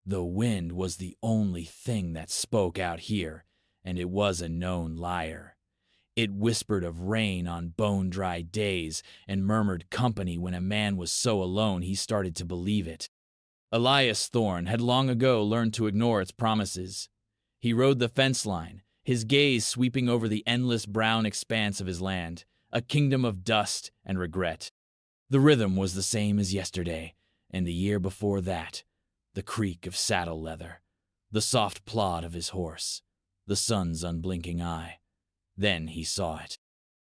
The wind was the only thing that spoke out here, and it was a known liar. It whispered of rain on bone-dry days and murmured company when a man was so alone he started to believe it. Elias Thorne had long ago learned to ignore its promises. He rode the fence line, his gaze sweeping over the endless brown expanse of his land, a kingdom of dust and regret. The rhythm was the same as yesterday, and the year before that, the creak of saddle leather, the soft plod of his horse, the sun's unblinking eye. Then he saw it.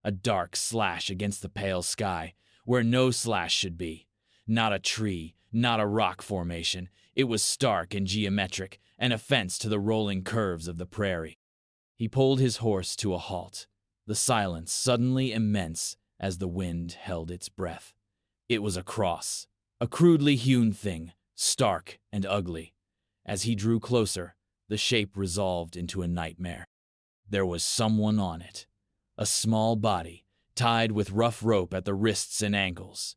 A dark slash against the pale sky, where no slash should be. Not a tree, not a rock formation. It was stark and geometric, an offense to the rolling curves of the prairie. He pulled his horse to a halt, the silence suddenly immense as the wind held its breath. It was a cross, a crudely hewn thing, stark and ugly. As he drew closer, the shape resolved into a nightmare. There was someone on it, a small body, tied with rough rope at the wrists and ankles.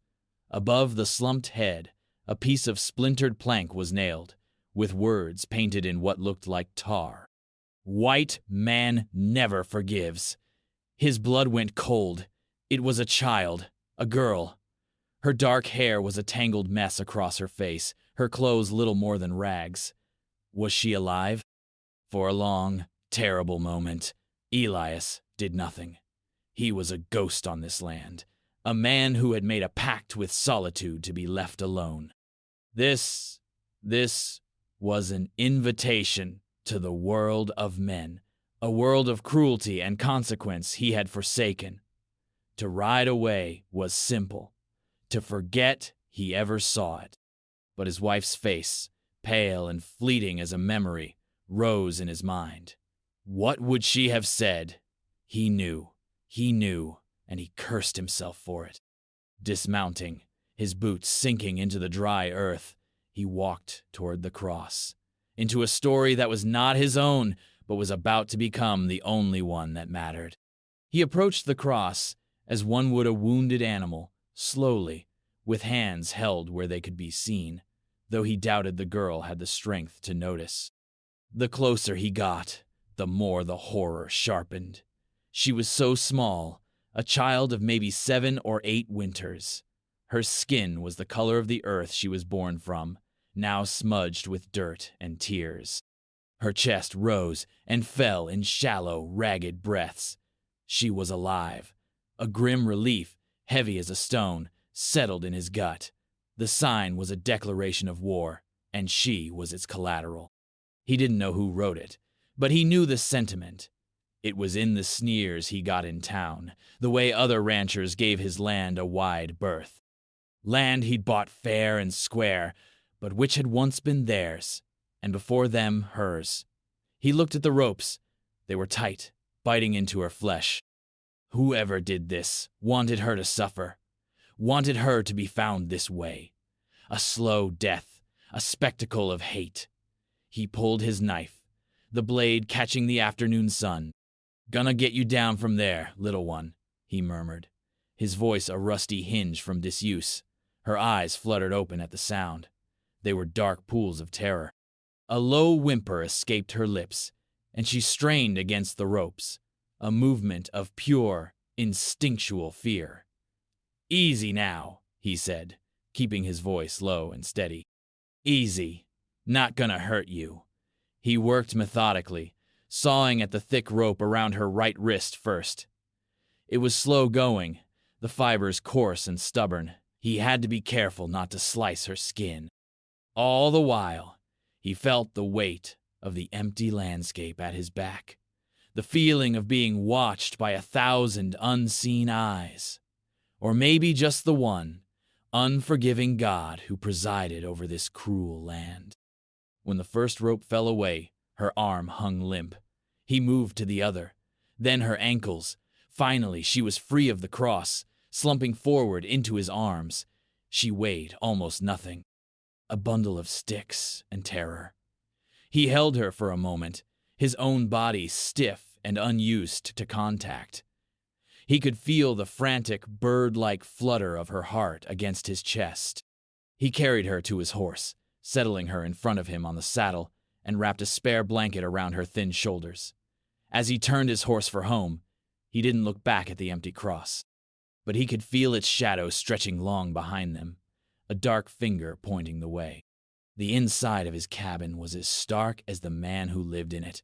Above the slumped head, a piece of splintered plank was nailed, with words painted in what looked like tar. "White man never forgives." His blood went cold. It was a child, a girl. Her dark hair was a tangled mess across her face, her clothes little more than rags. Was she alive? For a long, terrible moment, Elias did nothing. He was a ghost on this land, a man who had made a pact with solitude to be left alone. This was an invitation to the world of men, a world of cruelty and consequence he had forsaken. To ride away was simple. To forget he ever saw it. But his wife's face, pale and fleeting as a memory, rose in his mind. What would she have said? He knew, and he cursed himself for it. Dismounting, his boots sinking into the dry earth, he walked toward the cross, into a story that was not his own, but was about to become the only one that mattered. He approached the cross as one would a wounded animal, slowly, with hands held where they could be seen, though he doubted the girl had the strength to notice. The closer he got, the more the horror sharpened. She was so small, a child of maybe 7 or 8 winters. Her skin was the color of the earth she was born from, now smudged with dirt and tears. Her chest rose and fell in shallow, ragged breaths. She was alive. A grim relief, heavy as a stone, settled in his gut. The sign was a declaration of war, and she was its collateral. He didn't know who wrote it, but he knew the sentiment. It was in the sneers he got in town, the way other ranchers gave his land a wide berth. Land he'd bought fair and square, but which had once been theirs, and before them hers. He looked at the ropes. They were tight, biting into her flesh. Whoever did this wanted her to suffer, wanted her to be found this way. A slow death, a spectacle of hate. He pulled his knife, the blade catching the afternoon sun. "Gonna get you down from there, little one," he murmured, his voice a rusty hinge from disuse. Her eyes fluttered open at the sound. They were dark pools of terror. A low whimper escaped her lips, and she strained against the ropes, a movement of pure, instinctual fear. "Easy now," he said, keeping his voice low and steady. "Easy. Not gonna hurt you." He worked methodically, sawing at the thick rope around her right wrist first. It was slow going, the fibers coarse and stubborn. He had to be careful not to slice her skin. All the while, he felt the weight of the empty landscape at his back, the feeling of being watched by 1,000 unseen eyes, or maybe just the one, unforgiving God who presided over this cruel land. When the first rope fell away, her arm hung limp. He moved to the other, then her ankles. Finally, she was free of the cross, slumping forward into his arms. She weighed almost nothing, a bundle of sticks and terror. He held her for a moment, his own body stiff and unused to contact. He could feel the frantic, bird-like flutter of her heart against his chest. He carried her to his horse, settling her in front of him on the saddle and wrapped a spare blanket around her thin shoulders. As he turned his horse for home, he didn't look back at the empty cross, but he could feel its shadow stretching long behind them, a dark finger pointing the way. The inside of his cabin was as stark as the man who lived in it.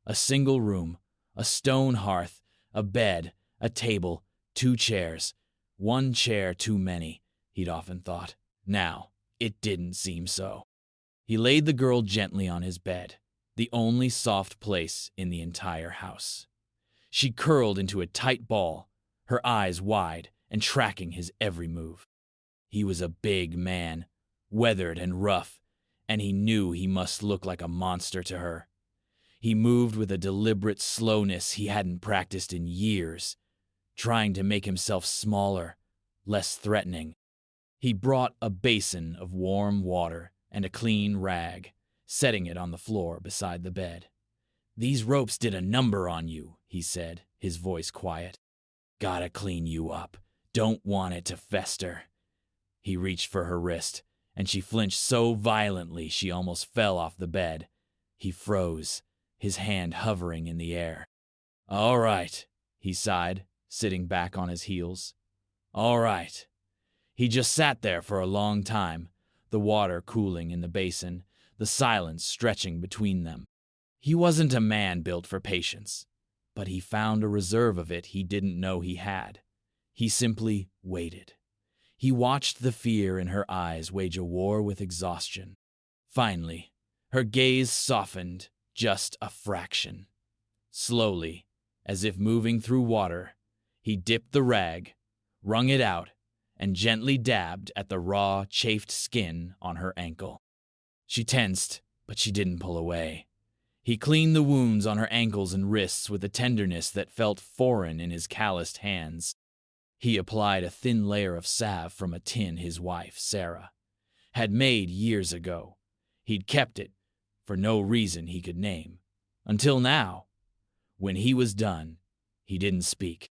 A single room, a stone hearth, a bed, a table, 2 chairs. 1 chair too many, he'd often thought. Now, it didn't seem so. He laid the girl gently on his bed, the only soft place in the entire house. She curled into a tight ball, her eyes wide and tracking his every move. He was a big man, weathered and rough, and he knew he must look like a monster to her. He moved with a deliberate slowness he hadn't practiced in years, trying to make himself smaller, less threatening. He brought a basin of warm water and a clean rag, setting it on the floor beside the bed. "These ropes did a number on you," he said, his voice quiet. "Gotta clean you up. Don't want it to fester." He reached for her wrist, and she flinched so violently she almost fell off the bed. He froze, his hand hovering in the air. "All right," he sighed, sitting back on his heels. "All right." He just sat there for a long time, the water cooling in the basin, the silence stretching between them. He wasn't a man built for patience, but he found a reserve of it he didn't know he had. He simply waited. He watched the fear in her eyes wage a war with exhaustion. Finally, her gaze softened just a fraction. Slowly, as if moving through water, he dipped the rag, wrung it out, and gently dabbed at the raw, chafed skin on her ankle. She tensed, but she didn't pull away. He cleaned the wounds on her ankles and wrists with a tenderness that felt foreign in his calloused hands. He applied a thin layer of salve from a tin his wife, Sarah, had made years ago. He'd kept it, for no reason he could name. Until now. When he was done, he didn't speak.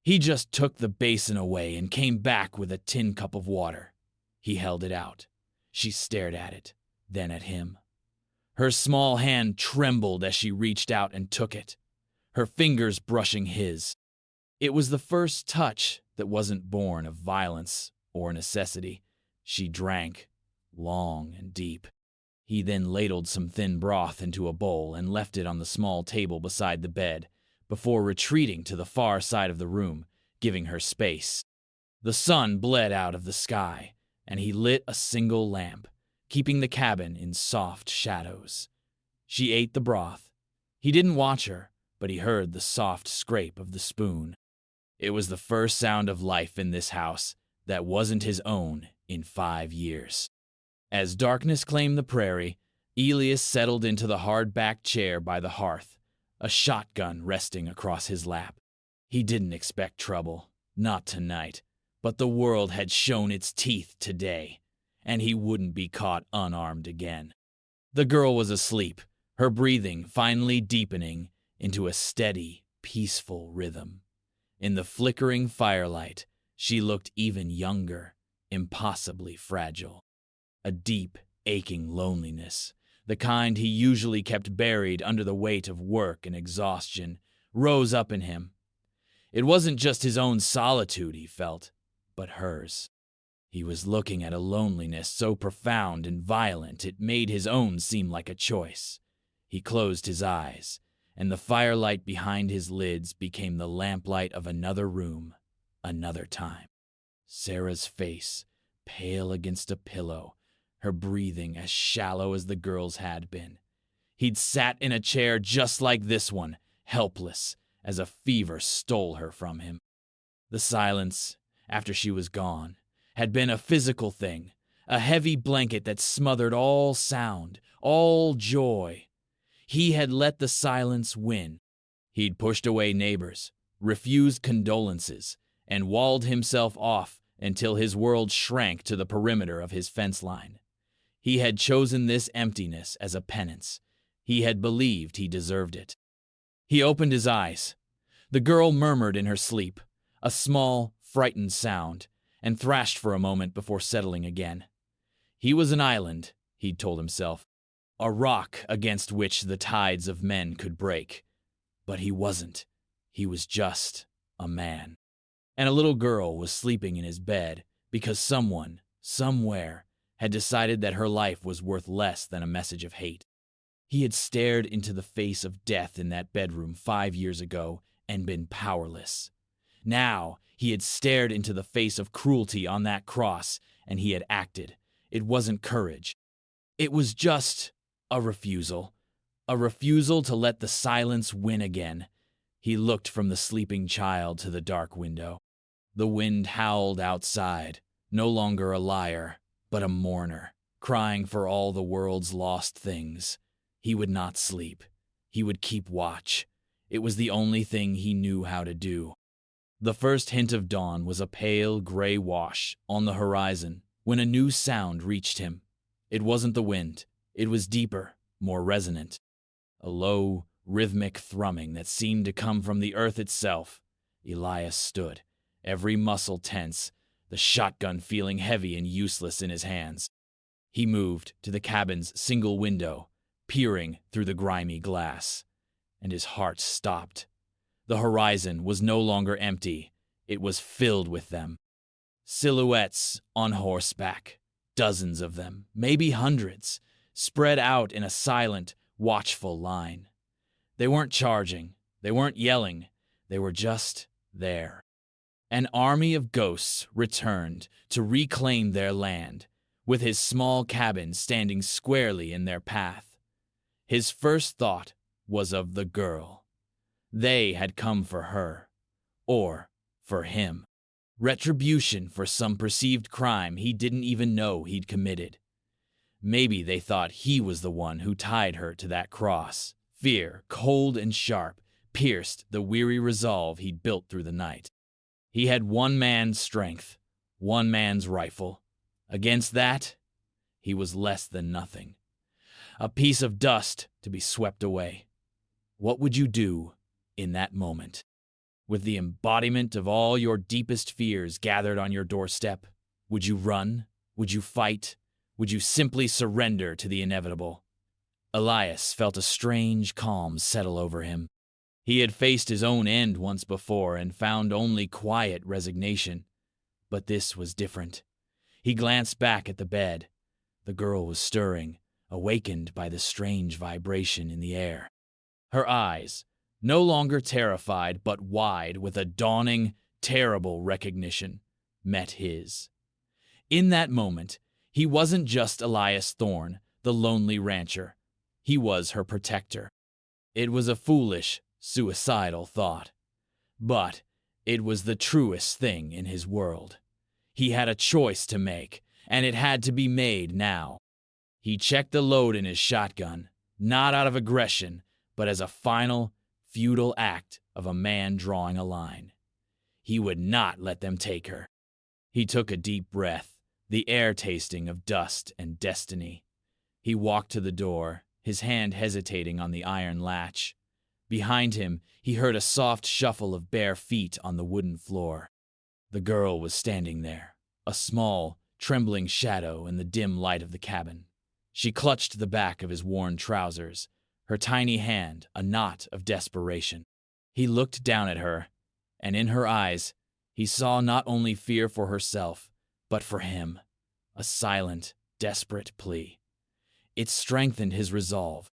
He just took the basin away and came back with a tin cup of water. He held it out. She stared at it, then at him. Her small hand trembled as she reached out and took it, her fingers brushing his. It was the first touch that wasn't born of violence or necessity. She drank, long and deep. He then ladled some thin broth into a bowl and left it on the small table beside the bed, before retreating to the far side of the room, giving her space. The sun bled out of the sky, and he lit a single lamp, keeping the cabin in soft shadows. She ate the broth. He didn't watch her, but he heard the soft scrape of the spoon. It was the first sound of life in this house that wasn't his own in 5 years. As darkness claimed the prairie, Elias settled into the hard-backed chair by the hearth, a shotgun resting across his lap. He didn't expect trouble, not tonight, but the world had shown its teeth today, and he wouldn't be caught unarmed again. The girl was asleep, her breathing finally deepening into a steady, peaceful rhythm. In the flickering firelight, she looked even younger, impossibly fragile. A deep, aching loneliness, the kind he usually kept buried under the weight of work and exhaustion, rose up in him. It wasn't just his own solitude he felt, but hers. He was looking at a loneliness so profound and violent it made his own seem like a choice. He closed his eyes, and the firelight behind his lids became the lamplight of another room, another time. Sarah's face, pale against a pillow, her breathing as shallow as the girl's had been. He'd sat in a chair just like this one, helpless, as a fever stole her from him. The silence, after she was gone, had been a physical thing, a heavy blanket that smothered all sound, all joy. He had let the silence win. He'd pushed away neighbors, refused condolences, and walled himself off until his world shrank to the perimeter of his fence line. He had chosen this emptiness as a penance. He had believed he deserved it. He opened his eyes. The girl murmured in her sleep, a small, frightened sound, and thrashed for a moment before settling again. He was an island, he'd told himself. A rock against which the tides of men could break. But he wasn't. He was just a man. And a little girl was sleeping in his bed because someone, somewhere, had decided that her life was worth less than a message of hate. He had stared into the face of death in that bedroom 5 years ago and been powerless. Now he had stared into the face of cruelty on that cross, and he had acted. It wasn't courage. It was just a refusal to let the silence win again. He looked from the sleeping child to the dark window. The wind howled outside, no longer a liar, but a mourner, crying for all the world's lost things. He would not sleep. He would keep watch. It was the only thing he knew how to do. The first hint of dawn was a pale gray wash on the horizon when a new sound reached him. It wasn't the wind. It was deeper, more resonant. A low, rhythmic thrumming that seemed to come from the earth itself. Elias stood, every muscle tense, the shotgun feeling heavy and useless in his hands. He moved to the cabin's single window, peering through the grimy glass, and his heart stopped. The horizon was no longer empty. It was filled with them. Silhouettes on horseback, dozens of them, maybe hundreds, spread out in a silent, watchful line. They weren't charging, they weren't yelling, they were just there. An army of ghosts returned to reclaim their land, with his small cabin standing squarely in their path. His first thought was of the girl. They had come for her, or for him. Retribution for some perceived crime he didn't even know he'd committed. Maybe they thought he was the one who tied her to that cross. Fear, cold and sharp, pierced the weary resolve he'd built through the night. He had one man's strength, one man's rifle. Against that, he was less than nothing. A piece of dust to be swept away. What would you do in that moment? With the embodiment of all your deepest fears gathered on your doorstep, would you run? Would you fight? Would you simply surrender to the inevitable? Elias felt a strange calm settle over him. He had faced his own end once before and found only quiet resignation. But this was different. He glanced back at the bed. The girl was stirring, awakened by the strange vibration in the air. Her eyes, no longer terrified but wide with a dawning, terrible recognition, met his. In that moment, he wasn't just Elias Thorne, the lonely rancher. He was her protector. It was a foolish, suicidal thought. But it was the truest thing in his world. He had a choice to make, and it had to be made now. He checked the load in his shotgun, not out of aggression, but as a final, futile act of a man drawing a line. He would not let them take her. He took a deep breath, the air tasting of dust and destiny. He walked to the door, his hand hesitating on the iron latch. Behind him, he heard a soft shuffle of bare feet on the wooden floor. The girl was standing there, a small, trembling shadow in the dim light of the cabin. She clutched the back of his worn trousers, her tiny hand a knot of desperation. He looked down at her, and in her eyes, he saw not only fear for herself, but for him, a silent, desperate plea. It strengthened his resolve.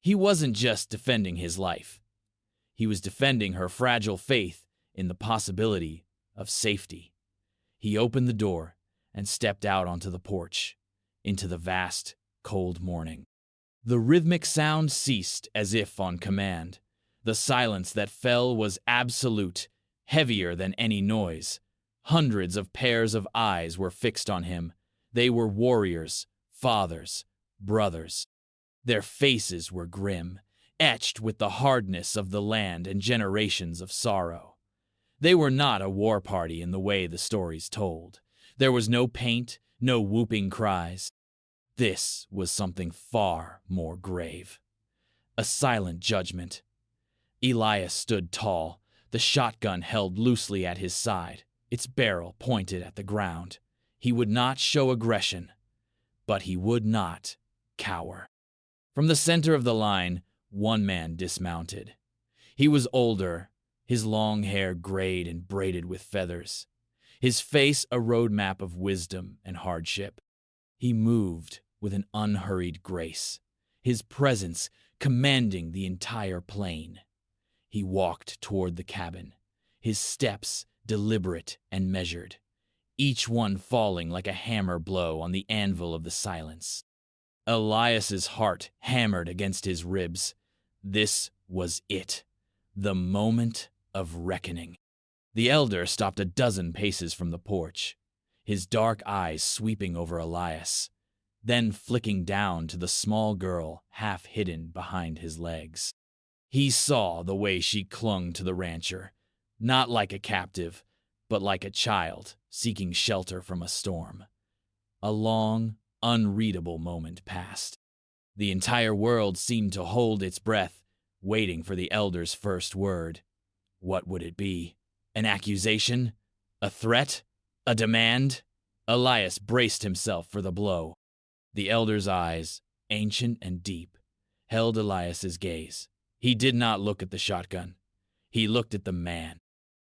He wasn't just defending his life. He was defending her fragile faith in the possibility of safety. He opened the door and stepped out onto the porch, into the vast, cold morning. The rhythmic sound ceased as if on command. The silence that fell was absolute, heavier than any noise. Hundreds of pairs of eyes were fixed on him. They were warriors, fathers, brothers. Their faces were grim, etched with the hardness of the land and generations of sorrow. They were not a war party in the way the stories told. There was no paint, no whooping cries. This was something far more grave. A silent judgment. Elias stood tall, the shotgun held loosely at his side, its barrel pointed at the ground. He would not show aggression, but he would not cower. From the center of the line, one man dismounted. He was older, his long hair grayed and braided with feathers, his face a roadmap of wisdom and hardship. He moved with an unhurried grace, his presence commanding the entire plain. He walked toward the cabin, his steps deliberate and measured, each one falling like a hammer blow on the anvil of the silence. Elias's heart hammered against his ribs. This was it, the moment of reckoning. The elder stopped a dozen paces from the porch, his dark eyes sweeping over Elias, then flicking down to the small girl half hidden behind his legs. He saw the way she clung to the rancher, not like a captive, but like a child seeking shelter from a storm. A long, unreadable moment passed. The entire world seemed to hold its breath, waiting for the elder's first word. What would it be? An accusation? A threat? A demand? Elias braced himself for the blow. The elder's eyes, ancient and deep, held Elias's gaze. He did not look at the shotgun. He looked at the man.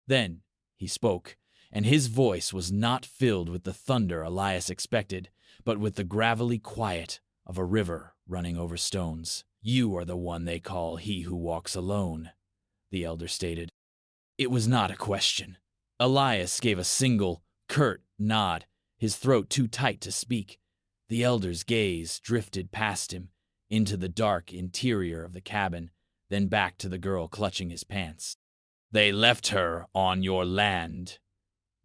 Then he spoke, and his voice was not filled with the thunder Elias expected, but with the gravelly quiet of a river running over stones. "You are the one they call he who walks alone," the elder stated. It was not a question. Elias gave a single, curt nod, his throat too tight to speak. The elder's gaze drifted past him, into the dark interior of the cabin, then back to the girl clutching his pants. "They left her on your land,"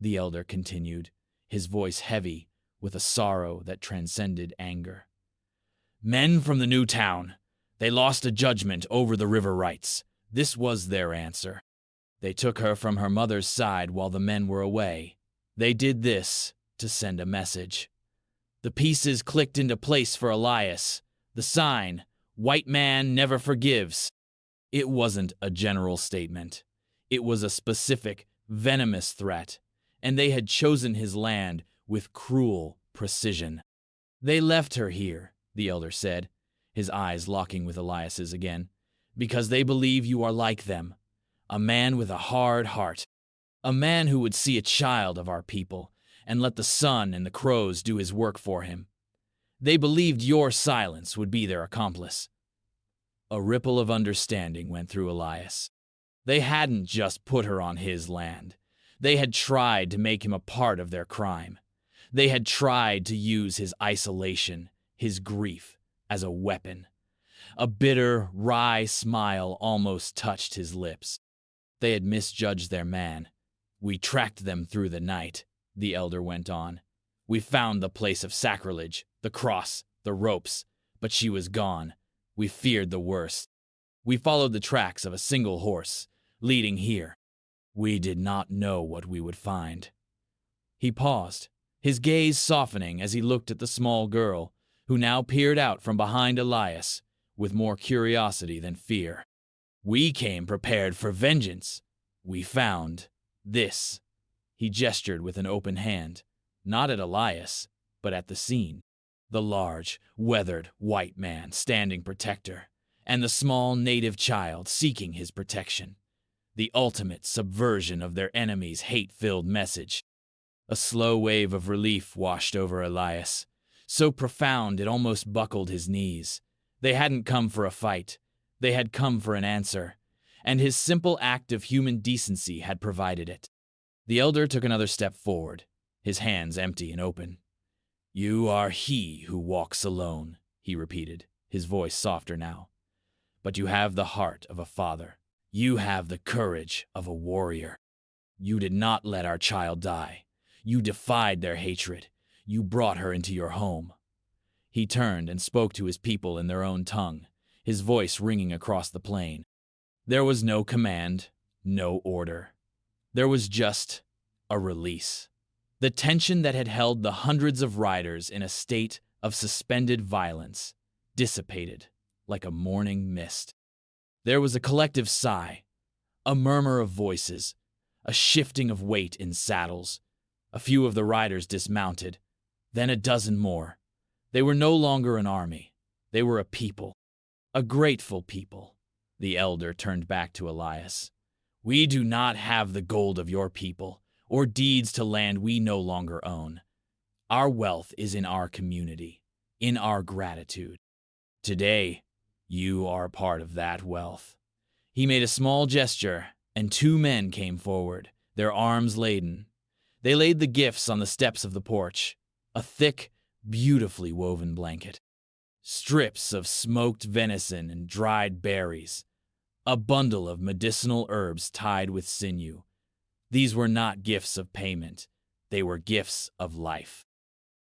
the elder continued, his voice heavy with a sorrow that transcended anger. "Men from the new town. They lost a judgment over the river rights. This was their answer. They took her from her mother's side while the men were away. They did this to send a message." The pieces clicked into place for Elias. The sign, "White man never forgives." It wasn't a general statement. It was a specific, venomous threat, and they had chosen his land with cruel precision. "They left her here," the elder said, his eyes locking with Elias's again, "because they believe you are like them, a man with a hard heart, a man who would see a child of our people and let the sun and the crows do his work for him. They believed your silence would be their accomplice." A ripple of understanding went through Elias. They hadn't just put her on his land. They had tried to make him a part of their crime. They had tried to use his isolation, his grief, as a weapon. A bitter, wry smile almost touched his lips. They had misjudged their man. "We tracked them through the night," the elder went on. "We found the place of sacrilege, the cross, the ropes, but she was gone. We feared the worst. We followed the tracks of a single horse, leading here. We did not know what we would find." He paused, his gaze softening as he looked at the small girl, who now peered out from behind Elias with more curiosity than fear. "We came prepared for vengeance. We found this." He gestured with an open hand, not at Elias, but at the scene. The large, weathered white man standing protector, and the small native child seeking his protection. The ultimate subversion of their enemy's hate-filled message. A slow wave of relief washed over Elias, so profound it almost buckled his knees. They hadn't come for a fight. They had come for an answer, and his simple act of human decency had provided it. The elder took another step forward, his hands empty and open. "You are he who walks alone," he repeated, his voice softer now. "But you have the heart of a father. You have the courage of a warrior. You did not let our child die. You defied their hatred. You brought her into your home." He turned and spoke to his people in their own tongue, his voice ringing across the plain. There was no command, no order. There was just a release. The tension that had held the hundreds of riders in a state of suspended violence dissipated like a morning mist. There was a collective sigh, a murmur of voices, a shifting of weight in saddles. A few of the riders dismounted, then a dozen more. They were no longer an army. They were a people, a grateful people. The elder turned back to Elias. We do not have the gold of your people, or deeds to land we no longer own. Our wealth is in our community, in our gratitude. Today, you are a part of that wealth. He made a small gesture, and two men came forward, their arms laden. They laid the gifts on the steps of the porch, a thick, beautifully woven blanket, strips of smoked venison and dried berries, a bundle of medicinal herbs tied with sinew. These were not gifts of payment, they were gifts of life.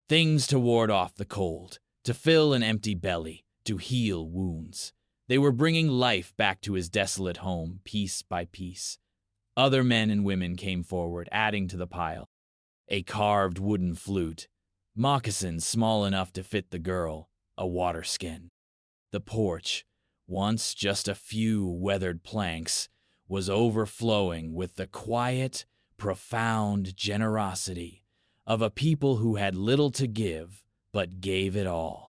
Things to ward off the cold, to fill an empty belly, to heal wounds. They were bringing life back to his desolate home, piece by piece. Other men and women came forward, adding to the pile. A carved wooden flute, moccasins small enough to fit the girl, a water skin. The porch, once just a few weathered planks, was overflowing with the quiet, profound generosity of a people who had little to give, but gave it all.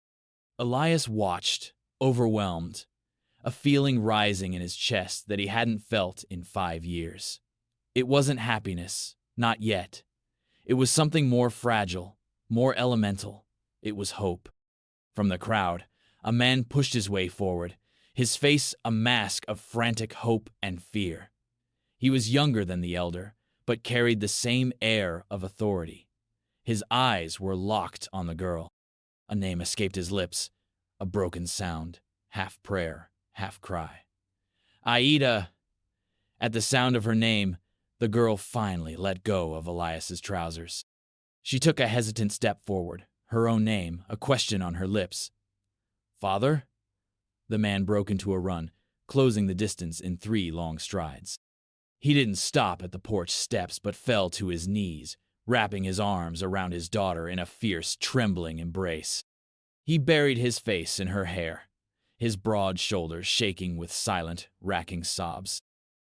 Elias watched, overwhelmed, a feeling rising in his chest that he hadn't felt in 5 years. It wasn't happiness, not yet. It was something more fragile, more elemental. It was hope. From the crowd, a man pushed his way forward, his face a mask of frantic hope and fear. He was younger than the elder, but carried the same air of authority. His eyes were locked on the girl. A name escaped his lips, a broken sound, half prayer, half cry. Aida! At the sound of her name, the girl finally let go of Elias's trousers. She took a hesitant step forward, her own name, a question on her lips. Father? The man broke into a run, closing the distance in 3 long strides. He didn't stop at the porch steps, but fell to his knees, wrapping his arms around his daughter in a fierce, trembling embrace. He buried his face in her hair, his broad shoulders shaking with silent, racking sobs.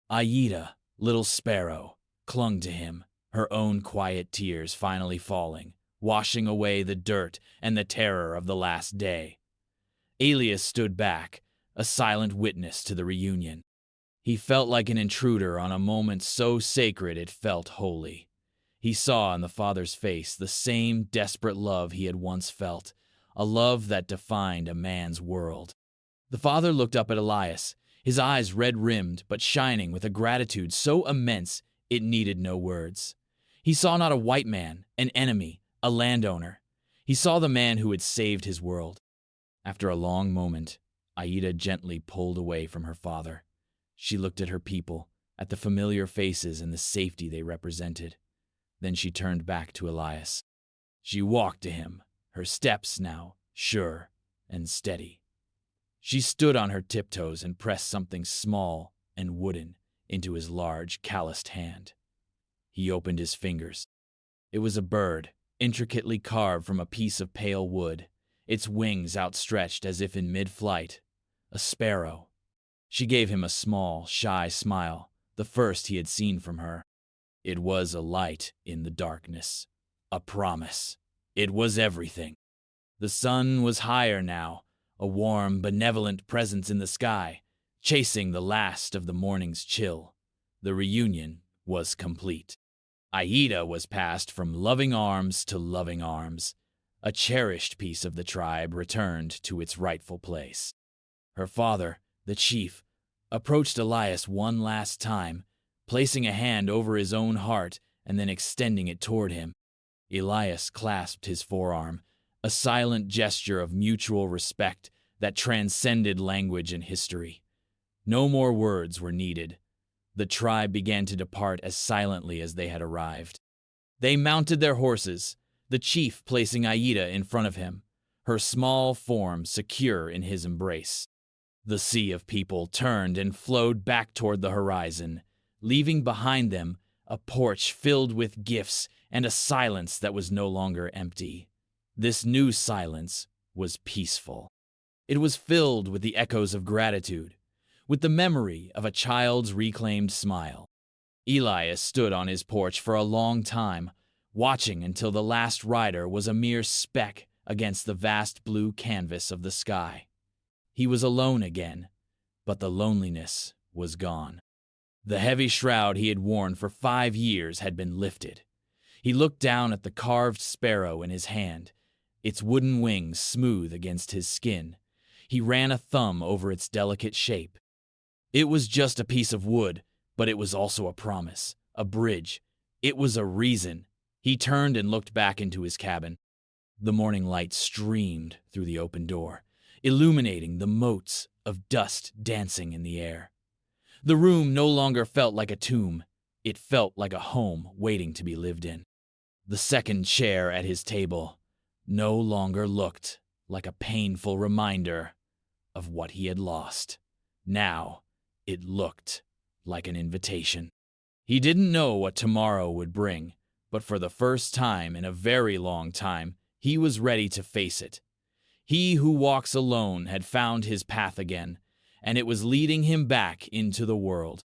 Aida, little sparrow, clung to him, her own quiet tears finally falling, washing away the dirt and the terror of the last day. Elias stood back, a silent witness to the reunion. He felt like an intruder on a moment so sacred it felt holy. He saw in the father's face the same desperate love he had once felt, a love that defined a man's world. The father looked up at Elias, his eyes red-rimmed but shining with a gratitude so immense it needed no words. He saw not a white man, an enemy, a landowner. He saw the man who had saved his world. After a long moment, Aida gently pulled away from her father. She looked at her people, at the familiar faces and the safety they represented. Then she turned back to Elias. She walked to him, her steps now sure and steady. She stood on her tiptoes and pressed something small and wooden into his large, calloused hand. He opened his fingers. It was a bird, intricately carved from a piece of pale wood, its wings outstretched as if in mid-flight. A sparrow. She gave him a small, shy smile, the first he had seen from her. It was a light in the darkness, a promise. It was everything. The sun was higher now, a warm, benevolent presence in the sky, chasing the last of the morning's chill. The reunion was complete. Aida was passed from loving arms to loving arms. A cherished piece of the tribe returned to its rightful place. Her father, the chief, approached Elias one last time, placing a hand over his own heart and then extending it toward him. Elias clasped his forearm, a silent gesture of mutual respect that transcended language and history. No more words were needed. The tribe began to depart as silently as they had arrived. They mounted their horses, the chief placing Aida in front of him, her small form secure in his embrace. The sea of people turned and flowed back toward the horizon, leaving behind them a porch filled with gifts and a silence that was no longer empty. This new silence was peaceful. It was filled with the echoes of gratitude, with the memory of a child's reclaimed smile. Elias stood on his porch for a long time, watching until the last rider was a mere speck against the vast blue canvas of the sky. He was alone again, but the loneliness was gone. The heavy shroud he had worn for 5 years had been lifted. He looked down at the carved sparrow in his hand, its wooden wings smooth against his skin. He ran a thumb over its delicate shape. It was just a piece of wood, but it was also a promise, a bridge. It was a reason. He turned and looked back into his cabin. The morning light streamed through the open door, illuminating the motes of dust dancing in the air. The room no longer felt like a tomb. It felt like a home waiting to be lived in. The second chair at his table no longer looked like a painful reminder of what he had lost. Now, it looked like an invitation. He didn't know what tomorrow would bring, but for the first time in a very long time, he was ready to face it. He who walks alone had found his path again, and it was leading him back into the world.